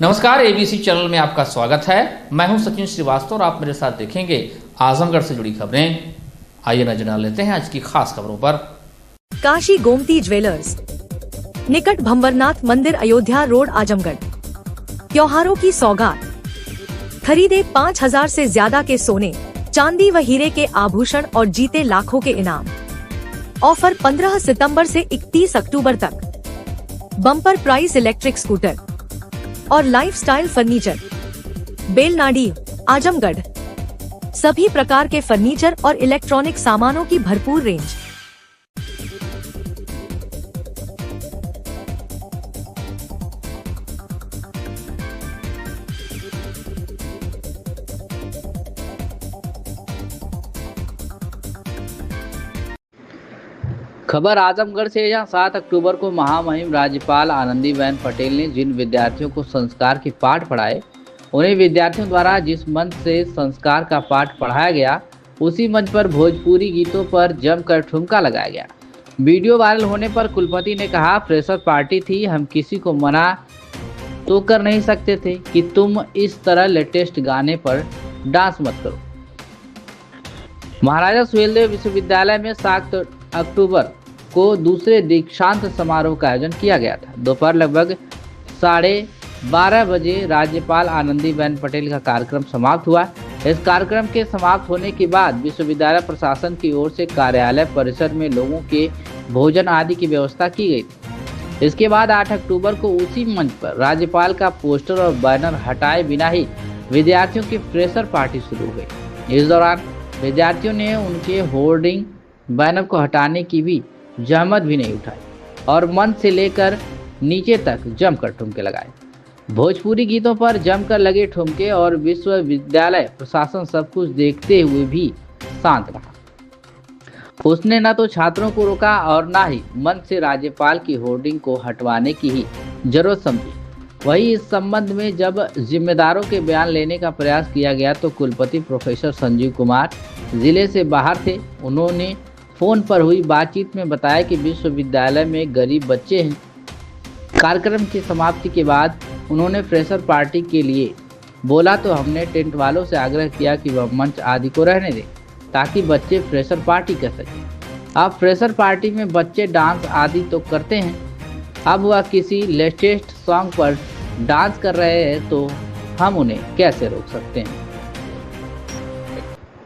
नमस्कार, ABC channel में आपका स्वागत है। मैं हूं सचिन श्रीवास्तव और आप मेरे साथ देखेंगे आजमगढ़ से जुड़ी खबरें। आइए नजर डाल लेते हैं आज की खास खबरों पर। काशी गोमती ज्वेलर्स निकट भंवरनाथ मंदिर, अयोध्या रोड, आजमगढ़। त्योहारों की सौगात, खरीदे 5000 से ज्यादा के सोने, चांदी व हीरे के आभूषण और जीते लाखों के इनाम। ऑफर 15 सितंबर से 31 अक्टूबर तक। बम्पर प्राइस इलेक्ट्रिक स्कूटर और लाइफस्टाइल फर्नीचर, बेलनाडी, आजमगढ़। सभी प्रकार के फर्नीचर और इलेक्ट्रॉनिक सामानों की भरपूर रेंज। खबर आजमगढ़ से, जहां 7 अक्टूबर को महामहिम राज्यपाल आनंदीबेन पटेल ने जिन विद्यार्थियों को संस्कार के पाठ पढ़ाए, उन्हें विद्यार्थियों द्वारा जिस मंच से संस्कार का पाठ पढ़ाया गया, उसी मंच पर भोजपुरी गीतों पर जमकर ठुमका लगाया गया। वीडियो वायरल होने पर कुलपति ने कहा, फ्रेशर पार्टी थी, हम किसी को मना तो कर नहीं सकते थे कि तुम इस तरह लेटेस्ट गाने पर डांस मत करो। महाराजा सुहेलदेव विश्वविद्यालय में 7 अक्टूबर को दूसरे दीक्षांत समारोह का आयोजन किया गया था। दोपहर लगभग 12:30 बजे राज्यपाल आनंदीबेन पटेल का कार्यक्रम समाप्त हुआ। इस कार्यक्रम के समाप्त होने के बाद विश्वविद्यालय प्रशासन की ओर से कार्यालय परिसर में लोगों के भोजन आदि की व्यवस्था की गई थी। इसके बाद 8 अक्टूबर को उसी मंच पर राज्यपाल का पोस्टर और बैनर हटाए बिना ही विद्यार्थियों की फ्रेशर पार्टी शुरू हो गई। इस दौरान विद्यार्थियों ने उनके होर्डिंग बैनर को हटाने की भी जहमत भी नहीं उठाई और मंच से लेकर नीचे तक जमकर ठुमके लगाए। भोजपुरी गीतों पर जमकर लगे ठुमके और विश्वविद्यालय प्रशासन सब कुछ देखते हुए भी शांत रहा। उसने न तो छात्रों को रोका और न ही मंच से राज्यपाल की होर्डिंग को हटवाने की ही जरूरत समझी। वहीं इस संबंध में जब जिम्मेदारों के बयान लेने का प्रयास किया गया तो कुलपति प्रोफेसर संजीव कुमार जिले से बाहर थे। उन्होंने फोन पर हुई बातचीत में बताया कि विश्वविद्यालय में गरीब बच्चे हैं। कार्यक्रम की समाप्ति के बाद उन्होंने फ्रेशर पार्टी के लिए बोला तो हमने टेंट वालों से आग्रह किया कि वह मंच आदि को रहने दें ताकि बच्चे फ्रेशर पार्टी कर सकें। अब फ्रेशर पार्टी में बच्चे डांस आदि तो करते हैं, अब वह किसी लेटेस्ट सॉन्ग पर डांस कर रहे हैं तो हम उन्हें कैसे रोक सकते हैं।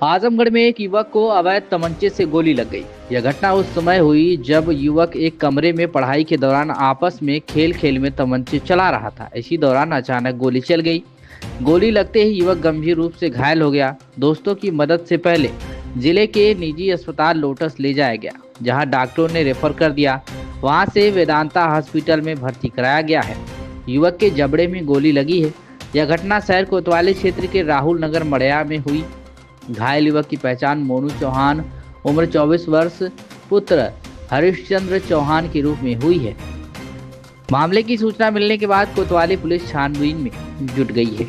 आजमगढ़ में एक युवक को अवैध तमंचे से गोली लग गई। यह घटना उस समय हुई जब युवक एक कमरे में पढ़ाई के दौरान आपस में खेल में तमंचे चला रहा था। इसी दौरान अचानक गोली चल गई। गोली लगते ही युवक गंभीर रूप से घायल हो गया। दोस्तों की मदद से पहले जिले के निजी अस्पताल लोटस ले जाया गया, जहां डॉक्टरों ने रेफर कर दिया। वहां से वेदांता हॉस्पिटल में भर्ती कराया गया है। युवक के जबड़े में गोली लगी है। यह घटना शहर कोतवाली क्षेत्र के राहुल नगर मड़िया में हुई। घायल युवक की पहचान मोनू चौहान, उम्र 24 वर्ष, पुत्र हरिश्चंद्र चौहान के रूप में हुई है। मामले की सूचना मिलने के बाद कोतवाली पुलिस छानबीन में जुट गई है।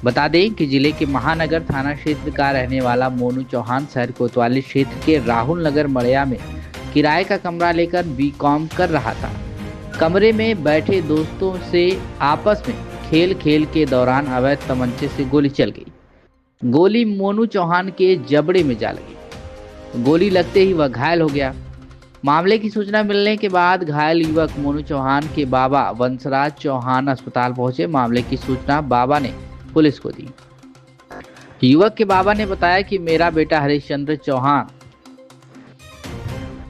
बता दें कि जिले के महानगर थाना क्षेत्र का रहने वाला मोनू चौहान शहर कोतवाली क्षेत्र के राहुल नगर मड़िया में किराए का कमरा लेकर बीकॉम कर रहा था। कमरे में बैठे दोस्तों से आपस में खेल के दौरान अवैध तमंचे से गोली चल गई। गोली मोनू चौहान के जबड़े में जा लगी। गोली लगते ही वह घायल हो गया। मामले की सूचना मिलने के बाद घायल युवक मोनू चौहान के बाबा वंशराज चौहान अस्पताल पहुंचे। मामले की सूचना बाबा ने पुलिस को दी। युवक के बाबा ने बताया कि मेरा बेटा हरिश्चंद्र चौहान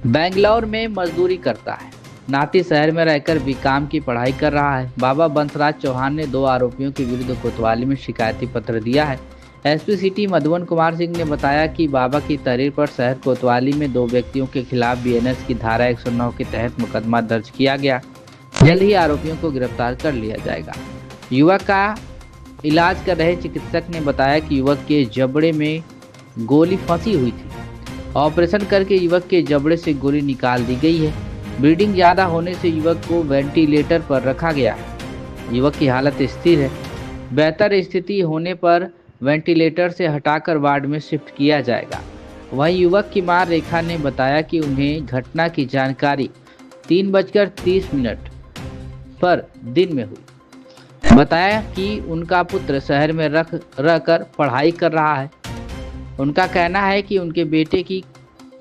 बेंगलौर में मजदूरी करता है, नाती शहर में रहकर बीकॉम की पढ़ाई कर रहा है। बाबा वंशराज चौहान ने 2 आरोपियों के विरुद्ध कोतवाली में शिकायती पत्र दिया है। एसपी सिटी मधुबन कुमार सिंह ने बताया कि बाबा की तहरीर पर शहर कोतवाली में 2 व्यक्तियों के खिलाफ बीएनएस की धारा 109 के तहत मुकदमा दर्ज किया गया। जल्द ही आरोपियों को गिरफ्तार कर लिया जाएगा। युवक का इलाज कर रहे चिकित्सक ने बताया कि युवक के जबड़े में गोली फंसी हुई थी। ऑपरेशन करके युवक के जबड़े से गोली निकाल दी गई है। ब्लीडिंग ज़्यादा होने से युवक को वेंटिलेटर पर रखा गया है। युवक की हालत स्थिर है। बेहतर स्थिति होने पर वेंटिलेटर से हटाकर वार्ड में शिफ्ट किया जाएगा। वहीं युवक की मां रेखा ने बताया कि उन्हें घटना की जानकारी 3:30 पर दिन में हुई। बताया कि उनका पुत्र शहर में रहकर पढ़ाई कर रहा है। उनका कहना है कि उनके बेटे की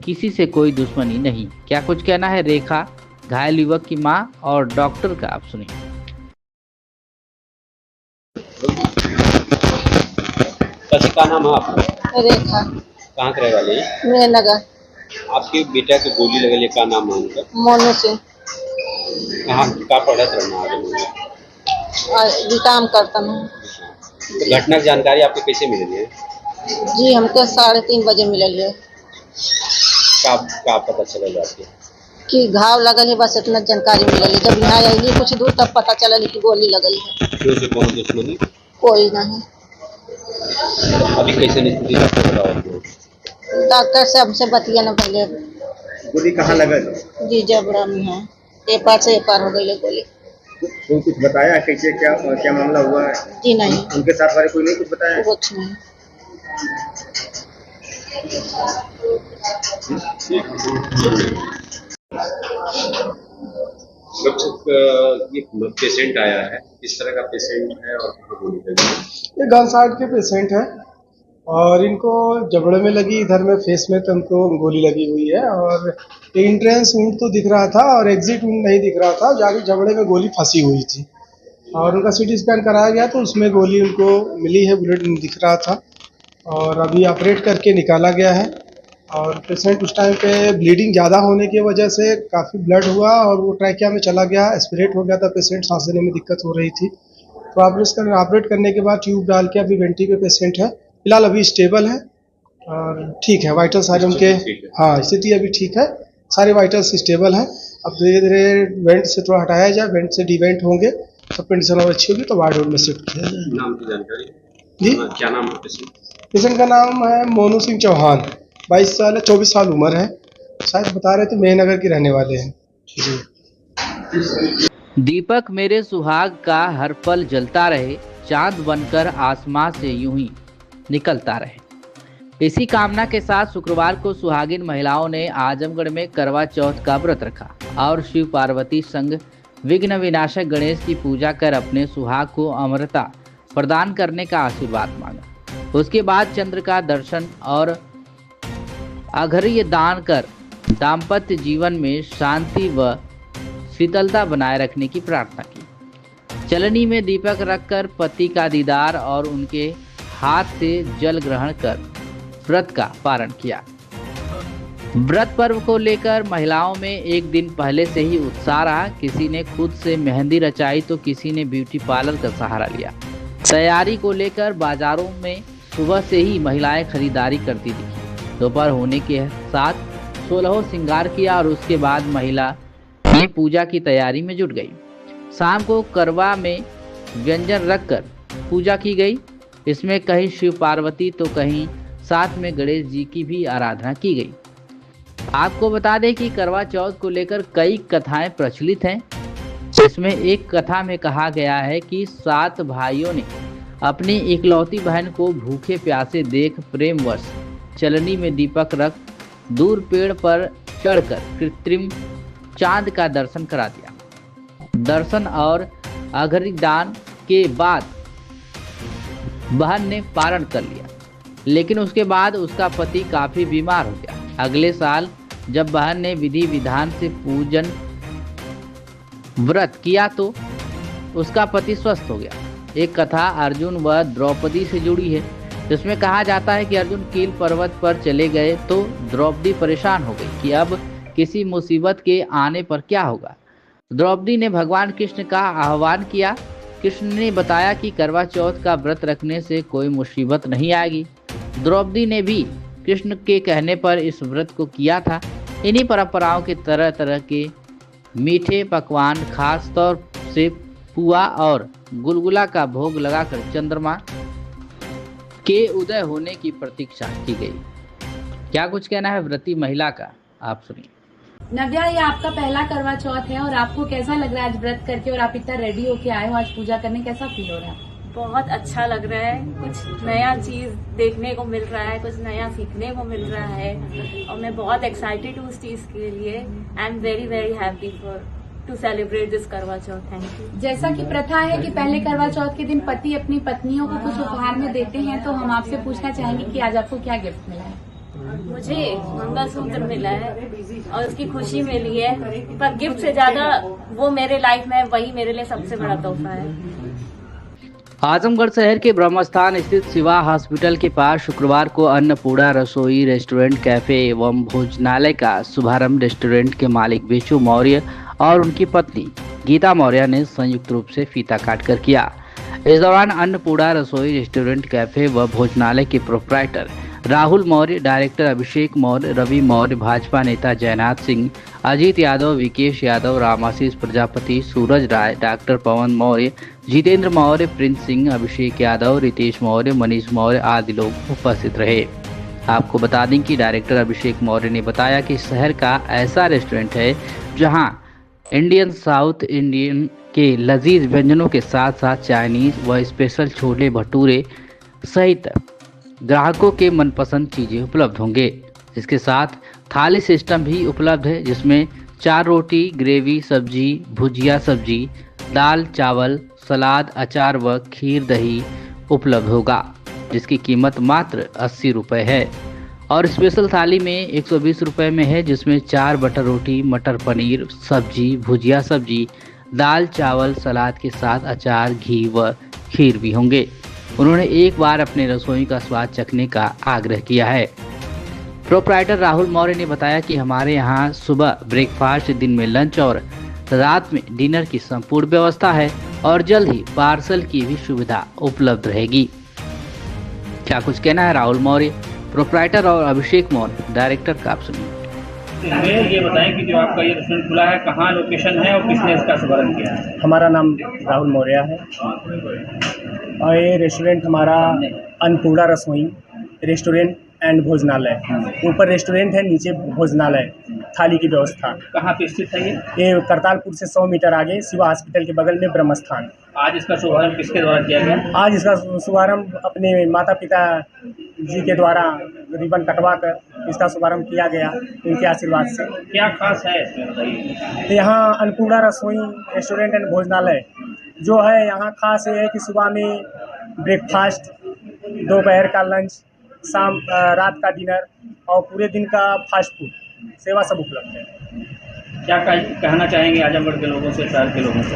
किसी से कोई दुश्मनी नहीं। क्या कुछ कहना है रेखा, घायल युवक की मां और डॉक्टर का, आप सुनिए। क्या नाम है आपका? रेखा। कहाँ के रहने वाले हैं? मेरे नगर। आपके बेटा की गोली लगल है, क्या नाम है उनका? मोनू सिंह। कहाँ का पढ़त रहना आगे मुझे? और भी काम करता हूँ। तो घटना की जानकारी आपको कैसे मिली है? जी हमको 3:30 बजे मिलल है। का पता चला जाके कि घाव लगल है, बस इतना जानकारी मिलल है। जब यहाँ आई कुछ दूर तब पता चला कि गोली लगल है। क्यों से कौन दुश्मनी? कोई नहीं। अभी कैसे स्थिति डॉक्टर से हमसे बतिया न पहले। गोली कहाँ लगल? जी जबरा में है, एपार से एपार हो गई गोली। कोई कुछ बताया कैसे क्या मामला हुआ है? जी नहीं। उनके साथ वाले कोई नहीं कुछ बताया? कुछ नहीं। ये पेशेंट आया है, किस तरह का पेशेंट है और गोली लगी? ये गन शॉट के पेशेंट है और इनको जबड़े में लगी, इधर में फेस में तो उनको गोली लगी हुई है। और एंट्रेंस वुंड तो दिख रहा था और एग्जिट वुंड नहीं दिख रहा था, जाके जबड़े में गोली फंसी हुई थी। और उनका सीटी स्कैन कराया गया तो उसमें गोली उनको मिली है, बुलेट दिख रहा था और अभी ऑपरेट करके निकाला गया है। और पेशेंट उस टाइम पे ब्लीडिंग ज़्यादा होने की वजह से काफ़ी ब्लड हुआ और वो ट्रैकिया में चला गया, एस्पिरेट हो गया था पेशेंट, सांस लेने में दिक्कत हो रही थी। तो ऑपरेट करने के बाद ट्यूब डाल के अभी वेंटी पे पेशेंट है, फिलहाल अभी स्टेबल है और ठीक है। वाइटल सारे उनके, हाँ स्थिति अभी ठीक है, सारे वाइटल्स स्टेबल है। अब धीरे धीरे वेंट से थोड़ा हटाया जाए, वेंट से डिवेंट होंगे, सब कंडीशन और अच्छी होगी तो वार्ड में शिफ्ट किया जाए। नाम की जानकारी जी, क्या नाम है पेशेंट? पेशेंट का नाम है मोनू सिंह चौहान, 22 साल है, 24 साल उम्र है, शायद बता रहे थे मेहनगर के रहने वाले हैं जी। दीपक मेरे सुहाग का हर पल जलता रहे, चांद बनकर आसमां से यूं ही निकलता रहे। इसी कामना के साथ शुक्रवार को सुहागिन महिलाओं ने आजमगढ़ में करवा चौथ का व्रत रखा और शिव पार्वती संग विघ्न विनाशक गणेश की पूजा कर अपने सुहाग को अमरता प्रदान करने का आशीर्वाद मांगा। उसके बाद चंद्र का दर्शन और अर्घ्य दान कर दाम्पत्य जीवन में शांति व शीतलता बनाए रखने की प्रार्थना की। चलनी में दीपक रखकर पति का दीदार और उनके हाथ से जल ग्रहण कर व्रत का पारण किया। व्रत पर्व को लेकर महिलाओं में एक दिन पहले से ही उत्साह रहा। किसी ने खुद से मेहंदी रचाई तो किसी ने ब्यूटी पार्लर का सहारा लिया। तैयारी को लेकर बाजारों में सुबह से ही महिलाएं खरीदारी करती दिखी। दोपहर होने के साथ 16 श्रृंगार किया और उसके बाद महिला ने पूजा की तैयारी में जुट गई। शाम को करवा में व्यंजन रखकर पूजा की गई। इसमें कहीं शिव पार्वती तो कहीं साथ में गणेश जी की भी आराधना की गई। आपको बता दें कि करवा चौथ को लेकर कई कथाएं प्रचलित हैं। इसमें एक कथा में कहा गया है कि 7 भाइयों ने अपनी इकलौती बहन को भूखे प्यासे देख प्रेमवश चलनी में दीपक रख दूर पेड़ पर चढ़कर कृत्रिम चांद का दर्शन करा दिया। दर्शन और अर्घ्य दान के बाद बहन ने पारण कर लिया, लेकिन उसके बाद उसका पति काफी बीमार हो गया। अगले साल जब बहन ने विधि विधान से पूजन व्रत किया तो उसका पति स्वस्थ हो गया। एक कथा अर्जुन व द्रौपदी से जुड़ी है, जिसमें कहा जाता है कि अर्जुन कील पर्वत पर चले गए तो द्रौपदी परेशान हो गई कि अब किसी मुसीबत के आने पर क्या होगा। द्रौपदी ने भगवान कृष्ण का आह्वान किया। कृष्ण ने बताया कि करवा चौथ का व्रत रखने से कोई मुसीबत नहीं आएगी। द्रौपदी ने भी कृष्ण के कहने पर इस व्रत को किया था। इन्हीं परंपराओं के तरह तरह के मीठे पकवान, खास तौर से पुआ और गुलगुला का भोग लगाकर चंद्रमा के उदय होने की प्रतीक्षा की गई। क्या कुछ कहना है व्रती महिला का, आप सुनिए। नव्या, ये आपका पहला करवा चौथ है और आपको कैसा लग रहा है आज व्रत करके और आप इतना रेडी होके आए हो आज पूजा करने, कैसा फील हो रहा है? बहुत अच्छा लग रहा है, कुछ नया चीज देखने को मिल रहा है, कुछ नया सीखने को मिल रहा है और मैं बहुत एक्साइटेड हूँ उस चीज के लिए। I am very very happy for to celebrate this Karwa Chauth. Thank you. जैसा कि प्रथा है कि पहले करवा चौथ के दिन पति अपनी पत्नियों को कुछ उपहार में देते हैं, तो हम आपसे पूछना चाहेंगे कि आज आपको क्या गिफ्ट मिला है? मुझे मंगलसूत्र मिला है और उसकी खुशी मिली है, पर गिफ्ट से ज्यादा वो मेरे लाइफ में वही मेरे लिए सबसे बड़ा तोहफा है। आजमगढ़ शहर के ब्रह्मस्थान स्थित शिवा हॉस्पिटल के पास शुक्रवार को अन्नपूर्णा रसोई रेस्टोरेंट कैफे एवं भोजनालय का शुभारंभ रेस्टोरेंट के मालिक बेचू मौर्य और उनकी पत्नी गीता मौर्य ने संयुक्त रूप से फीता काटकर किया। इस दौरान अन्नपूर्णा रसोई रेस्टोरेंट कैफे व भोजनालय के प्रोप्राइटर राहुल मौर्य, डायरेक्टर अभिषेक मौर्य, रवि मौर्य, भाजपा नेता जयनाथ सिंह, अजीत यादव, विकेश यादव, रामाशीष प्रजापति, सूरज राय, डॉक्टर पवन मौर्य, जितेंद्र मौर्य, प्रिंस सिंह, अभिषेक यादव, रितेश मौर्य, मनीष मौर्य आदि लोग उपस्थित रहे। आपको बता दें कि डायरेक्टर अभिषेक मौर्य ने बताया कि शहर का ऐसा रेस्टोरेंट है जहां इंडियन, साउथ इंडियन के लजीज व्यंजनों के साथ साथ चाइनीज व स्पेशल छोले भटूरे सहित ग्राहकों के मनपसंद चीज़ें उपलब्ध होंगे। इसके साथ थाली सिस्टम भी उपलब्ध है, जिसमें 4 रोटी, ग्रेवी, सब्जी, भुजिया सब्जी, दाल, चावल, सलाद, अचार व खीर दही उपलब्ध होगा, जिसकी कीमत मात्र 80 रुपये है। और स्पेशल थाली में 120 रुपये में है, जिसमें 4 बटर रोटी, मटर पनीर सब्जी, भुजिया सब्जी, दाल, चावल, सलाद के साथ अचार, घी व खीर भी होंगे। उन्होंने एक बार अपने रसोई का स्वाद चखने का आग्रह किया है। प्रोप्राइटर राहुल मौर्य ने बताया कि हमारे यहाँ सुबह ब्रेकफास्ट, दिन में लंच और रात में डिनर की संपूर्ण व्यवस्था है और जल्द ही पार्सल की भी सुविधा उपलब्ध रहेगी। क्या कुछ कहना है राहुल मौर्य, प्रोप्राइटर और अभिषेक मौर्य, डायरेक्टर का, आप सुनिए। ये बताएं कि जो आपका ये रेस्टोरेंट खुला है, कहाँ लोकेशन है और किसने इसका शुभारंभ किया है? हमारा नाम राहुल मौर्य है और ये रेस्टोरेंट हमारा अन्नपूर्णा रसोई रेस्टोरेंट एंड भोजनालय, ऊपर रेस्टोरेंट है, नीचे भोजनालय, थाली की व्यवस्था। कहाँ पे स्थित है ये करतारपुर से 100 मीटर आगे शिवा हॉस्पिटल के बगल में ब्रह्मस्थान। आज इसका शुभारंभ किसके द्वारा किया गया? आज इसका शुभारंभ अपने माता पिता जी के द्वारा रिबन कटवा कर इसका शुभारंभ किया गया, उनके आशीर्वाद से। क्या खास है इसमें बताइए। यहाँ अन्नपूर्णा रसोई रेस्टोरेंट एंड भोजनालय जो है, यहाँ खास ये है कि सुबह में ब्रेकफास्ट, दोपहर का लंच, शाम रात का डिनर और पूरे दिन का फास्ट फूड सेवा सब उपलब्ध है। क्या कहना चाहेंगे आजमगढ़ के लोगों से, शहर के लोगों से?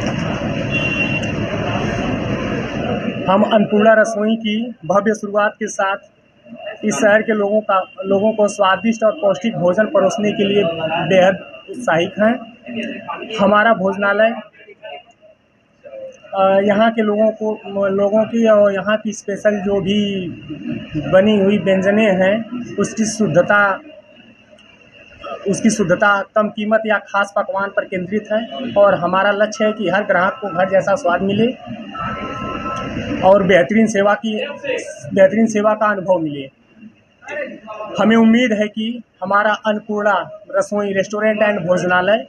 हम अन्नपूर्णा रसोई की भव्य शुरुआत के साथ इस शहर के लोगों को स्वादिष्ट और पौष्टिक भोजन परोसने के लिए बेहद उत्साहित हैं। हमारा भोजनालय यहाँ के लोगों की और यहाँ की स्पेशल जो भी बनी हुई व्यंजने हैं उसकी शुद्धता, कम कीमत या खास पकवान पर केंद्रित है और हमारा लक्ष्य है कि हर ग्राहक को घर जैसा स्वाद मिले और बेहतरीन सेवा का अनुभव मिले। हमें उम्मीद है कि हमारा अन्नपूर्णा रसोई रेस्टोरेंट एंड भोजनालय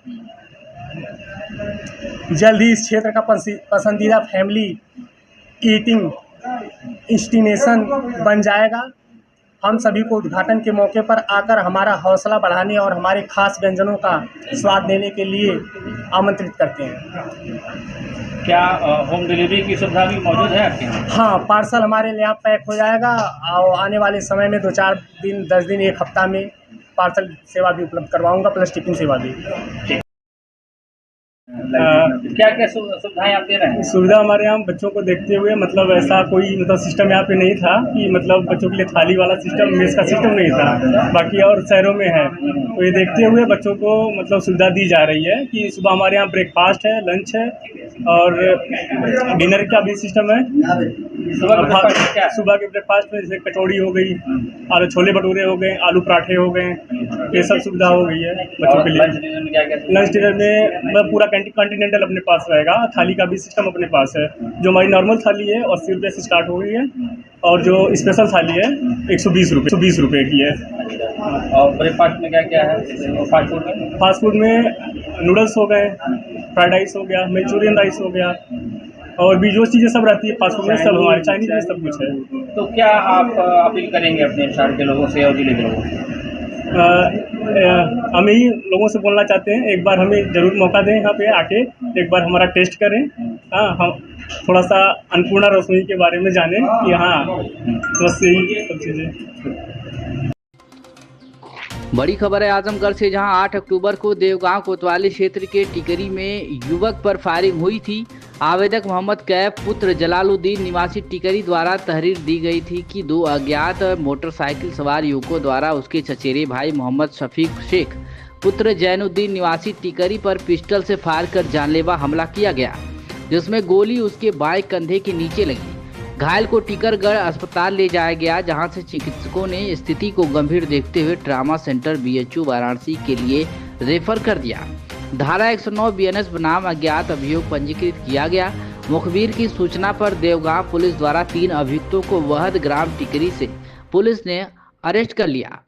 जल्द ही इस क्षेत्र का पसंदीदा फैमिली ईटिंग डेस्टिनेशन बन जाएगा। हम सभी को उद्घाटन के मौके पर आकर हमारा हौसला बढ़ाने और हमारे खास व्यंजनों का स्वाद देने के लिए आमंत्रित करते हैं। क्या होम डिलीवरी की सुविधा भी मौजूद है आपके यहाँ? हाँ, पार्सल हमारे यहाँ पैक हो जाएगा और आने वाले समय में 2-4 दिन, 10 दिन, 1 हफ्ता में पार्सल सेवा भी उपलब्ध करवाऊंगा, प्लस टिफिन सेवा भी। क्या क्या सुविधाएं आप दे रहे हैं? सुविधा हमारे यहाँ बच्चों को देखते हुए मतलब ऐसा कोई सिस्टम यहाँ पे नहीं था कि मतलब बच्चों के लिए थाली वाला सिस्टम, मेस का सिस्टम नहीं था, बाकी और शहरों में है। तो ये देखते हुए बच्चों को मतलब सुविधा दी जा रही है कि सुबह हमारे यहाँ ब्रेकफास्ट है, लंच है और डिनर का भी सिस्टम है। सुबह के ब्रेकफास्ट में जैसे कचौड़ी हो गई, आलू छोले भटूरे हो गए, आलू पराठे हो गए, ये सब सुविधा हो गई है बच्चों के लिए। लंच डिनर में पूरा कॉन्टिनेंटल अपने पास रहेगा, थाली का भी सिस्टम अपने पास है। जो हमारी नॉर्मल थाली है 80 रुपये से स्टार्ट हो गई है और जो स्पेशल थाली है 120 रुपये की है। और ब्रेकफास्ट में क्या क्या है? फास्ट फूड में नूडल्स हो गए, फ्राइड राइस हो गया, मंचूरियन राइस हो गया और भी जो चीज़ें सब रहती है फास्ट फूड में, सब हमारे चाइनीज में सब कुछ है। तो क्या आप अपील करेंगे अपने शहर के लोगों से और जिले के लोगों से? हम यही लोगों से बोलना चाहते हैं, एक बार हमें ज़रूर मौका दें यहाँ पे आके, एक बार हमारा टेस्ट करें। हाँ, हम थोड़ा सा अन्नपूर्णा रसोई के बारे में जानें कि हाँ, बस यही सब चीज़ें। बड़ी खबर है आजमगढ़ से, जहां 8 अक्टूबर को देवगांव कोतवाली क्षेत्र के टिकरी में युवक पर फायरिंग हुई थी। आवेदक मोहम्मद कैफ पुत्र जलालुद्दीन निवासी टिकरी द्वारा तहरीर दी गई थी कि 2 अज्ञात मोटरसाइकिल सवार युवकों द्वारा उसके चचेरे भाई मोहम्मद शफीक शेख पुत्र जैनुद्दीन निवासी टिकरी पर पिस्टल से फायर कर जानलेवा हमला किया गया, जिसमें गोली उसके बाएं कंधे के नीचे लगी। घायल को टिकरगढ़ अस्पताल ले जाया गया, जहां से चिकित्सकों ने स्थिति को गंभीर देखते हुए ट्रामा सेंटर BHU वाराणसी के लिए रेफर कर दिया। धारा 109 BNS बनाम अज्ञात अभियोग पंजीकृत किया गया। मुखबिर की सूचना पर देवगांव पुलिस द्वारा 3 अभियुक्तों को वहद ग्राम टिकरी से पुलिस ने अरेस्ट कर लिया।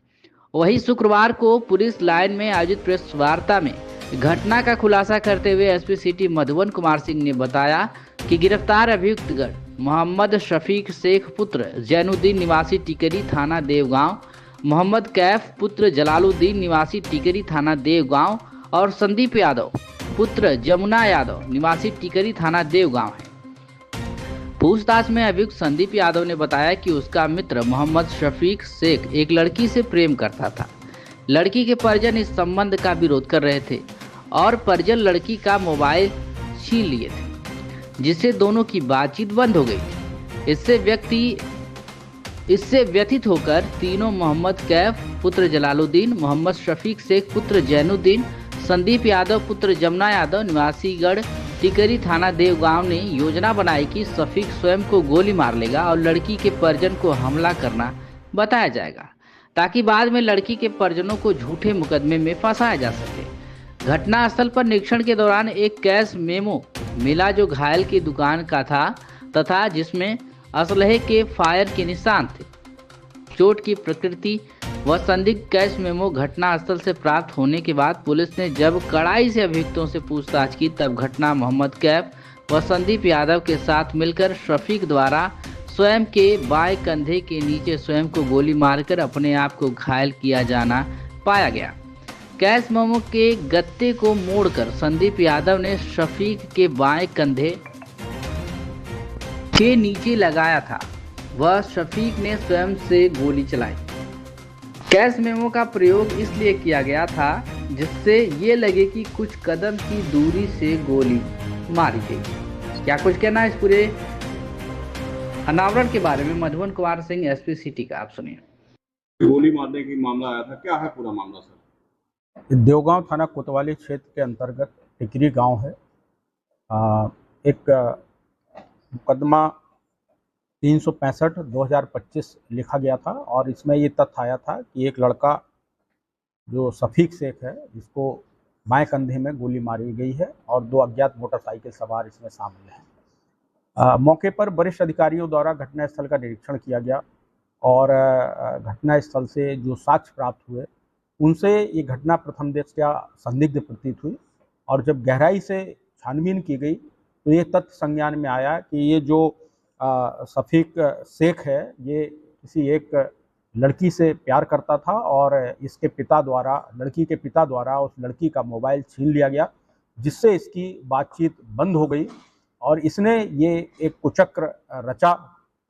वहीं शुक्रवार को पुलिस लाइन में आयोजित प्रेस वार्ता में घटना का खुलासा करते हुए SP सिटी मधुबन कुमार सिंह ने बताया कि गिरफ्तार अभियुक्तगण मोहम्मद शफीक शेख पुत्र जैनुद्दीन निवासी टिकरी थाना देवगांव, मोहम्मद कैफ पुत्र जलालुद्दीन निवासी टिकरी थाना देवगांव और संदीप यादव पुत्र जमुना यादव निवासी टिकरी थाना देवगांव है। पूछताछ में अभियुक्त संदीप यादव ने बताया कि उसका मित्र मोहम्मद शफीक शेख एक लड़की से प्रेम करता था। लड़की के परिजन इस संबंध का विरोध कर रहे थे और परिजन लड़की का मोबाइल छीन लिए थे, जिससे दोनों की बातचीत बंद हो गई थी। इससे व्यथित होकर तीनों मोहम्मद कैफ पुत्र जलालुद्दीन, मोहम्मद शफीक शेख पुत्र जैनुद्दीन, संदीप यादव पुत्र जमुना यादव निवासी गढ़ टिकरी थाना देवगांव ने योजना बनाई कि शफीक स्वयं को गोली मार लेगा और लड़की के परिजन को हमला करना बताया जाएगा, ताकि बाद में लड़की के परिजनों को झूठे मुकदमे में फंसाया जा सके। घटनास्थल पर निरीक्षण के दौरान एक कैश मेमो मिला जो घायल की दुकान का था तथा जिसमें असलहे के फायर के निशान थे। चोट की प्रकृति व संदिग्ध कैश मेमो घटनास्थल से प्राप्त होने के बाद पुलिस ने जब कड़ाई से अभियुक्तों से पूछताछ की, तब घटना मोहम्मद कैफ व संदीप यादव के साथ मिलकर शफीक द्वारा स्वयं के बाएं कंधे के नीचे स्वयं को गोली मारकर अपने आप को घायल किया जाना पाया गया। कैश मेमो के गत्ते को मोड़कर संदीप यादव ने शफीक के बाएं कंधे के नीचे लगाया था। वह शफीक ने स्वयं से गोली चलाई। कैश मेमो का प्रयोग इसलिए किया गया था जिससे ये लगे कि कुछ कदम की दूरी से गोली मारी गई। क्या कुछ कहना है इस पूरे अनावरण के बारे में मधुबन कुमार सिंह SP सिटी का, आप सुनिए। गोली मारने की मामला आया था, क्या है पूरा मामला सर? देवगांव थाना कोतवाली क्षेत्र के अंतर्गत टिकरी गांव है। एक मुकदमा 365/2025 लिखा गया था और इसमें ये तथ्य आया था कि एक लड़का जो शफीक शेख है, जिसको बाएं कंधे में गोली मारी गई है और 2 अज्ञात मोटरसाइकिल सवार इसमें शामिल हैं। मौके पर वरिष्ठ अधिकारियों द्वारा घटनास्थल का निरीक्षण किया गया और घटनास्थल से जो साक्ष्य प्राप्त हुए उनसे ये घटना प्रथम दृष्टया संदिग्ध प्रतीत हुई और जब गहराई से छानबीन की गई तो ये तथ्य संज्ञान में आया कि ये जो शफीक शेख है ये किसी एक लड़की से प्यार करता था और इसके पिता द्वारा, लड़की के पिता द्वारा उस लड़की का मोबाइल छीन लिया गया, जिससे इसकी बातचीत बंद हो गई और इसने ये एक कुचक्र रचा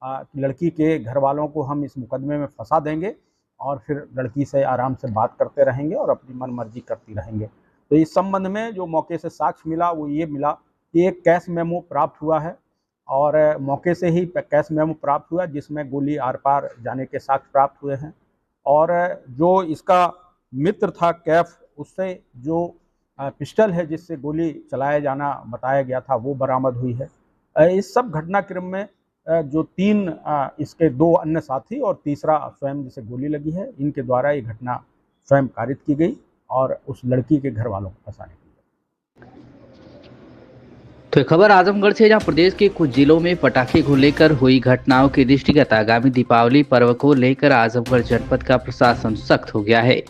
कि लड़की के घर वालों को हम इस मुकदमे में फंसा देंगे और फिर लड़की से आराम से बात करते रहेंगे और अपनी मन मर्जी करती रहेंगे। तो इस संबंध में जो मौके से साक्ष्य मिला वो ये मिला कि एक कैश मेमो प्राप्त हुआ है और मौके से ही कैश मेमो प्राप्त हुआ जिसमें गोली आर पार जाने के साक्ष्य प्राप्त हुए हैं और जो इसका मित्र था कैफ, उससे जो पिस्टल है जिससे गोली चलाया जाना बताया गया था वो बरामद हुई है। इस सब घटनाक्रम में जो 3 इसके 2 अन्य साथी और तीसरा स्वयं जिसे गोली लगी है, इनके द्वारा ये घटना स्वयं कारित की गई और उस लड़की के घर वालों को फंसाने की गई। तो खबर आजमगढ़ से, जहां प्रदेश के कुछ जिलों में पटाखे को लेकर हुई घटनाओं के दृष्टिगत आगामी दीपावली पर्व को लेकर आजमगढ़ जनपद का प्रशासन सख्त हो गया है।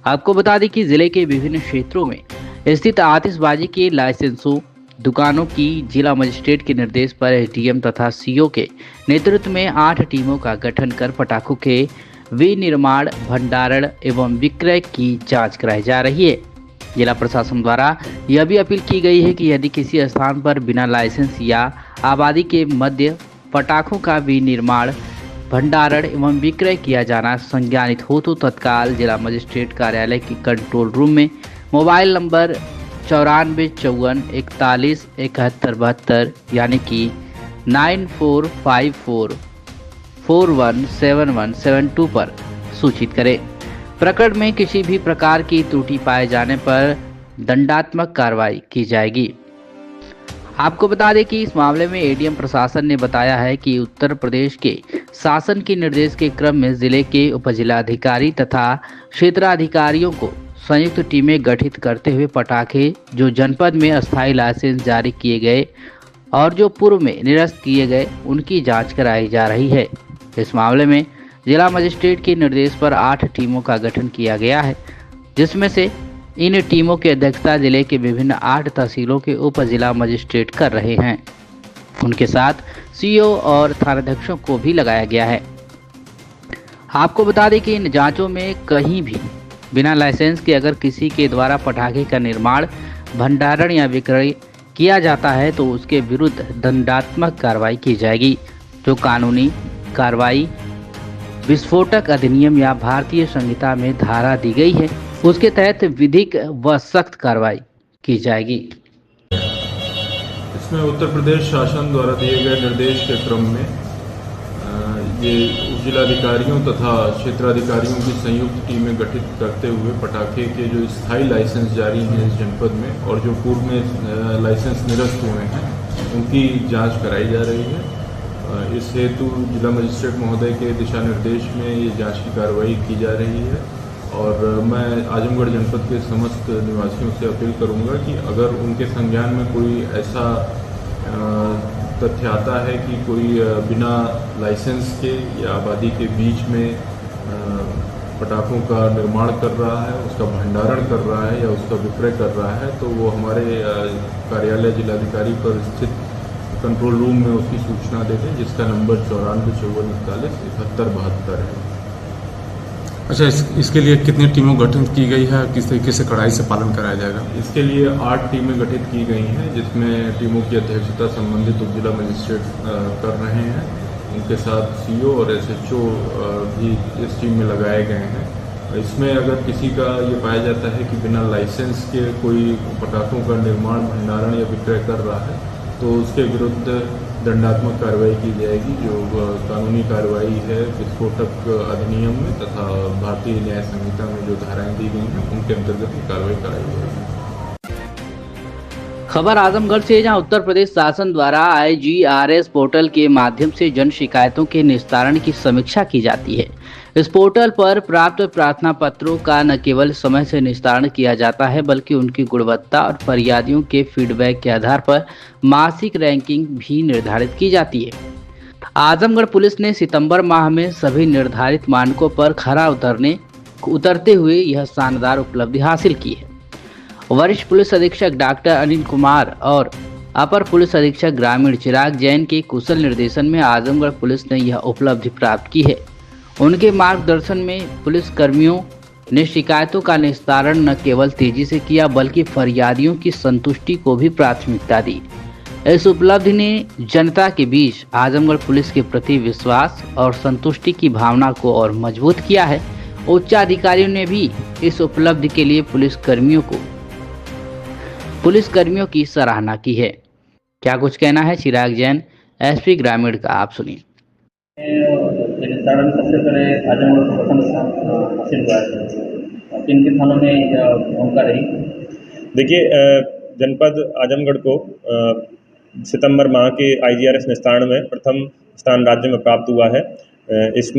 आपको बता दें कि जिले के विभिन्न क्षेत्रों में स्थित आतिशबाजी के लाइसेंसों दुकानों की जिला मजिस्ट्रेट के निर्देश पर SDM तथा CO के नेतृत्व में 8 टीमों का गठन कर पटाखों के विनिर्माण, भंडारण एवं विक्रय की जांच कराई जा रही है। जिला प्रशासन द्वारा यह भी अपील की गई है कि यदि किसी स्थान पर बिना लाइसेंस या आबादी के मध्य पटाखों का विनिर्माण, भंडारण एवं विक्रय किया जाना संज्ञानित हो तो तत्काल जिला मजिस्ट्रेट कार्यालय की कंट्रोल रूम में मोबाइल नंबर 9454417172 यानी कि 9454417172 पर सूचित करें। प्रकरण में किसी भी प्रकार की त्रुटि पाए जाने पर दंडात्मक कार्रवाई की जाएगी। आपको बता दें कि इस मामले में एडीएम प्रशासन ने बताया है कि उत्तर प्रदेश के शासन के निर्देश के क्रम में जिले के उपजिलाधिकारी तथा क्षेत्राधिकारियों को संयुक्त टीमें गठित करते हुए पटाखे जो जनपद में अस्थायी लाइसेंस जारी किए गए और जो पूर्व में निरस्त किए गए उनकी जांच कराई जा रही है। इस मामले में जिला मजिस्ट्रेट के निर्देश पर 8 टीमों का गठन किया गया है, जिसमें से इन टीमों की अध्यक्षता जिले के विभिन्न 8 तहसीलों के उप जिला मजिस्ट्रेट कर रहे हैं। उनके साथ सीओ और थानाध्यक्षों को भी लगाया गया है। आपको बता दें कि इन जांचों में कहीं भी बिना लाइसेंस के अगर किसी के द्वारा पटाखे का निर्माण, भंडारण या विक्रय किया जाता है तो उसके विरुद्ध दंडात्मक कार्रवाई की जाएगी। जो कानूनी कार्रवाई विस्फोटक अधिनियम या भारतीय संहिता में धारा दी गई है उसके तहत विधिक व सख्त कार्रवाई की जाएगी। इसमें उत्तर प्रदेश शासन द्वारा दिए गए निर्देश के क्रम में ये उपजिलाधिकारियों तथा क्षेत्राधिकारियों की संयुक्त टीमें गठित करते हुए पटाखे के जो स्थायी लाइसेंस जारी हैं इस जनपद में और जो पूर्व में लाइसेंस निरस्त हुए हैं उनकी जांच कराई जा रही है। इस हेतु जिला मजिस्ट्रेट महोदय के दिशा निर्देश में ये जांच की कार्रवाई की जा रही है और मैं आजमगढ़ जनपद के समस्त निवासियों से अपील करूंगा कि अगर उनके संज्ञान में कोई ऐसा तथ्य आता है कि कोई बिना लाइसेंस के या आबादी के बीच में पटाखों का निर्माण कर रहा है, उसका भंडारण कर रहा है या उसका विक्रय कर रहा है तो वो हमारे कार्यालय जिलाधिकारी पर स्थित कंट्रोल रूम में उसकी सूचना दे दें, जिसका नंबर 9454417172 है। अच्छा, इसके लिए कितनी टीमों गठित की गई है, किस तरीके से कड़ाई से पालन कराया जाएगा? इसके लिए 8 टीमें गठित की गई हैं, जिसमें टीमों की अध्यक्षता संबंधित उपजिला मजिस्ट्रेट कर रहे हैं। उनके साथ सीओ और एसएचओ भी इस टीम में लगाए गए हैं। इसमें अगर किसी का ये पाया जाता है कि बिना लाइसेंस के कोई पटाखों का निर्माण, भंडारण या विक्रय कर रहा है तो उसके विरुद्ध दंडात्मक कार्रवाई की जाएगी। जो कानूनी कार्रवाई है विस्फोटक अधिनियम में तथा भारतीय न्याय संहिता में जो धाराएं दी गई हैं उनके अंतर्गत कार्रवाई कराई जाएगी। खबर आजमगढ़ से, जहां उत्तर प्रदेश शासन द्वारा IGRS पोर्टल के माध्यम से जन शिकायतों के निस्तारण की समीक्षा की जाती है। इस पोर्टल पर प्राप्त प्रार्थना पत्रों का न केवल समय से निस्तारण किया जाता है बल्कि उनकी गुणवत्ता और फरियादियों के फीडबैक के आधार पर मासिक रैंकिंग भी निर्धारित की जाती है। आजमगढ़ पुलिस ने सितंबर माह में सभी निर्धारित मानकों पर खरा उतरते हुए यह शानदार उपलब्धि हासिल की है। वरिष्ठ पुलिस अधीक्षक डॉक्टर अनिल कुमार और अपर पुलिस अधीक्षक ग्रामीण चिराग जैन के कुशल निर्देशन में आजमगढ़ पुलिस ने यह उपलब्धि प्राप्त की है। उनके मार्गदर्शन में पुलिस कर्मियों ने शिकायतों का निस्तारण न केवल तेजी से किया बल्कि फरियादियों की संतुष्टि को भी प्राथमिकता दी। इस उपलब्धि ने जनता के बीच आजमगढ़ पुलिस के प्रति विश्वास और संतुष्टि की भावना को और मजबूत किया है। उच्चाधिकारियों ने भी इस उपलब्धि के लिए पुलिसकर्मियों की सराहना की है। क्या कुछ कहना है चिराग जैन, एसपी ग्रामीण का, आप सुनिए। सबसे पहले आजमगढ़ को प्रथम हासिल हुआ है, किन किन थानों में भूमिका रही? देखिए, जनपद आजमगढ़ को सितंबर माह के IGRS निस्तारण में प्रथम स्थान राज्य में प्राप्त हुआ है। इस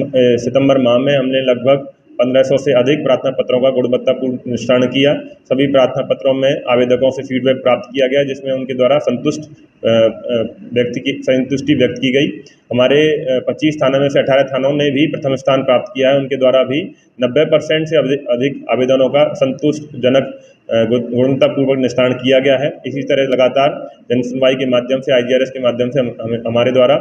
सितंबर माह में हमने लगभग 1500 से अधिक प्रार्थना पत्रों का गुणवत्तापूर्ण निस्तारण किया। सभी प्रार्थना पत्रों में आवेदकों से फीडबैक प्राप्त किया गया, जिसमें उनके द्वारा संतुष्टि व्यक्त की गई हमारे 25 थानों में से 18 थानों ने भी प्रथम स्थान प्राप्त किया है। उनके द्वारा भी 90% से अधिक आवेदनों का संतुष्टजनक गुणवत्तापूर्वक निस्तारण किया गया है। इसी तरह लगातार जन सुनवाई के माध्यम से IGRS के माध्यम से हमारे द्वारा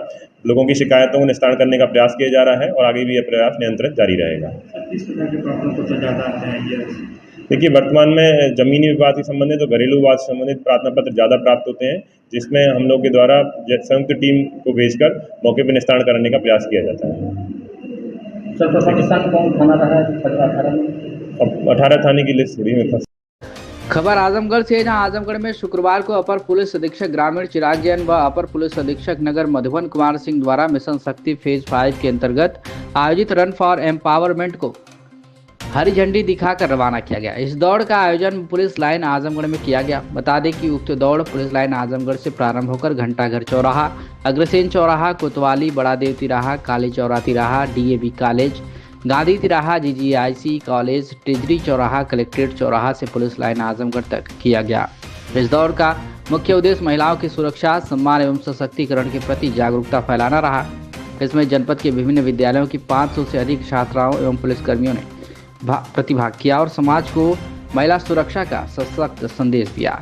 लोगों की शिकायतों को निस्तारण करने का प्रयास किया जा रहा है और आगे भी यह प्रयास निरंतर जारी रहेगा। किस तरह के प्रॉब्लम को ज़्यादा आते हैं IGRS? देखिए, वर्तमान में जमीनी विवाद से संबंधित और घरेलू विवाद से संबंधित प्रार्थना पत्र ज़्यादा प्राप्त होते हैं, जिसमें हम लोग के द्वारा संयुक्त टीम को भेजकर मौके पर निस्तारण कराने का प्रयास किया जाता है। सर, पाकिस्तान कौन थाना रहा है? 18 थाने की लिस्ट थोड़ी में। खबर आजमगढ़ से है, जहां आजमगढ़ में शुक्रवार को अपर पुलिस अधीक्षक ग्रामीण चिराग जैन व अपर पुलिस अधीक्षक नगर मधुबन कुमार सिंह द्वारा मिशन शक्ति फेज 5 के अंतर्गत आयोजित रन फॉर एम्पावरमेंट को हरी झंडी दिखाकर रवाना किया गया। इस दौड़ का आयोजन पुलिस लाइन आजमगढ़ में किया गया। बता दें कि उक्त दौड़ पुलिस लाइन आजमगढ़ से प्रारंभ होकर घंटाघर चौराहा, अग्रसेन चौराहा, कोतवाली, बड़ा देव तिराहा, काली चौरा तिराहा, DAV कॉलेज, गांधी तिराहा, GGIC कॉलेज, टिजरी चौराहा, कलेक्ट्रेट चौराहा से पुलिस लाइन आजमगढ़ तक किया गया। इस दौड़ का मुख्य उद्देश्य महिलाओं की सुरक्षा, सम्मान एवं सशक्तिकरण के प्रति जागरूकता फैलाना रहा। इसमें जनपद के विभिन्न विद्यालयों की 500 से अधिक छात्राओं एवं पुलिसकर्मियों ने प्रतिभाग किया और समाज को महिला सुरक्षा का सशक्त संदेश दिया।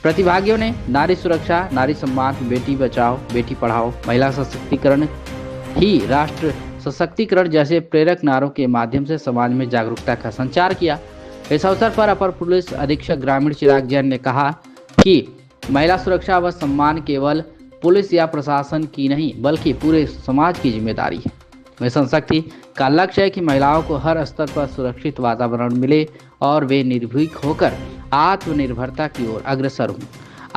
प्रतिभागियों ने नारी सुरक्षा, नारी सम्मान, बेटी बचाओ, बेटी पढ़ाओ, महिला सशक्तिकरण ही राष्ट्र सशक्तिकरण जैसे प्रेरक नारों के माध्यम से समाज में जागरूकता का संचार किया। इस अवसर पर अपर पुलिस अधीक्षक ग्रामीण चिराग जैन ने कहा कि महिला सुरक्षा व सम्मान केवल पुलिस या प्रशासन की नहीं बल्कि पूरे समाज की जिम्मेदारी है। मिशन शक्ति का लक्ष्य है कि महिलाओं को हर स्तर पर सुरक्षित वातावरण मिले और वे निर्भीक होकर आत्मनिर्भरता की ओर अग्रसर हों।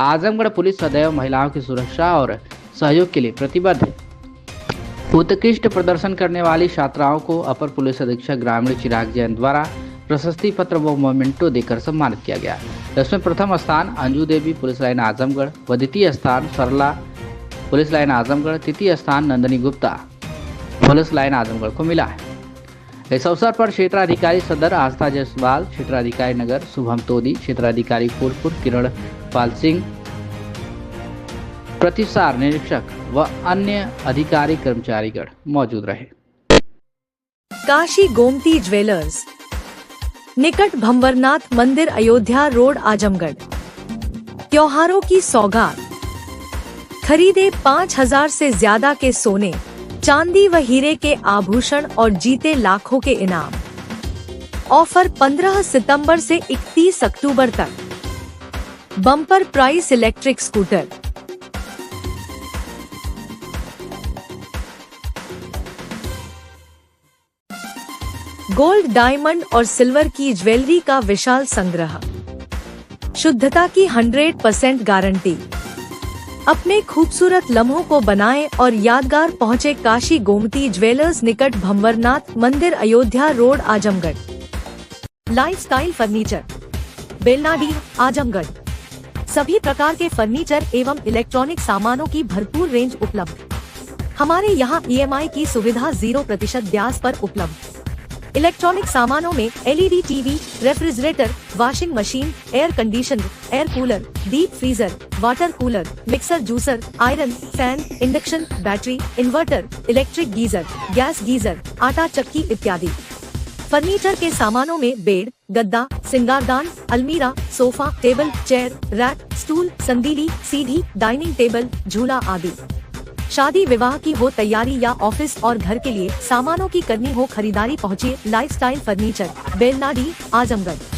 आजमगढ़ पुलिस सदैव महिलाओं की सुरक्षा और सहयोग के लिए प्रतिबद्ध है। उत्कृष्ट प्रदर्शन करने वाली छात्राओं को अपर पुलिस अधीक्षक ग्रामीण चिराग जैन द्वारा प्रशस्ति पत्र व मोमेंटो देकर सम्मानित किया गया। इसमें प्रथम स्थान अंजू देवी पुलिस लाइन आजमगढ़ व द्वितीय स्थान सरला पुलिस लाइन आजमगढ़, तृतीय स्थान नंदनी गुप्ता पुलिस लाइन आजमगढ़ को मिला है। इस अवसर पर क्षेत्राधिकारी सदर आस्था जायसवाल, क्षेत्राधिकारी नगर शुभम तोदी, क्षेत्राधिकारी फूलपुर किरण पाल सिंह, प्रतिसार निरीक्षक व अन्य अधिकारी कर्मचारीगण मौजूद रहे। काशी गोमती ज्वेलर्स, निकट भंवरनाथ मंदिर, अयोध्या रोड, आजमगढ़। त्योहारों की सौगात, खरीदे 5000 से ज्यादा के सोने, चांदी व हीरे के आभूषण और जीते लाखों के इनाम। ऑफर 15 सितंबर से 31 अक्टूबर तक। Bumper price electric scooter. Gold, diamond और सिल्वर की ज्वेलरी का विशाल संग्रह। शुद्धता की 100% गारंटी। अपने खूबसूरत लम्हों को बनाएं और यादगार पहुंचे काशी गोमती ज्वेलर्स, निकट भंवरनाथ मंदिर, Ayodhya road, Azamgarh. Lifestyle furniture, Belnadi, Azamgarh. सभी प्रकार के फर्नीचर एवं इलेक्ट्रॉनिक सामानों की भरपूर रेंज उपलब्ध। हमारे यहाँ EMI की सुविधा 0% ब्याज पर उपलब्ध। इलेक्ट्रॉनिक सामानों में LED TV, refrigerator, washing machine, air conditioner, air cooler, deep freezer, water cooler, mixer, juicer, iron, fan, induction, battery, inverter, electric geyser, gas geyser, आटा चक्की इत्यादि। फर्नीचर के सामानों में बेड, गद्दा, सिंगारदान, अलमीरा, sofa, table, chair, rack, stool, संदीली, सीढ़ी, डाइनिंग टेबल, झूला आदि। शादी विवाह की हो तैयारी या ऑफिस और घर के लिए सामानों की करनी हो खरीदारी, पहुँचिए लाइफस्टाइल फर्नीचर, बेलनाडी, आजमगढ़।